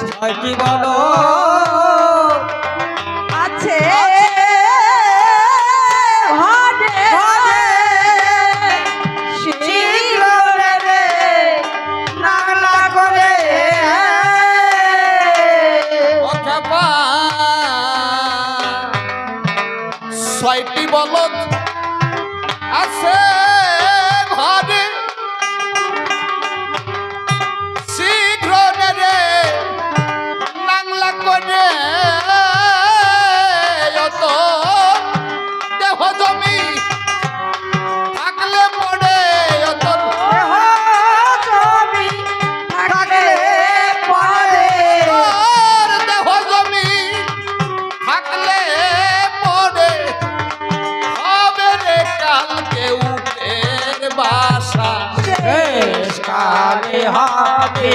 ছয়টি বলো আছে হরে শীঘ্র রে নাগলা করে ছয়টি বলদ আছে ঘরে শীঘ্র রে নাংলা করে অত দেহ জমি থাকলে পড়ে অত জমি থাকলে পরে দেহ জমি থাকলে পড়ে হবে রে কালকে উঠের বাসা শেষ কালে হবে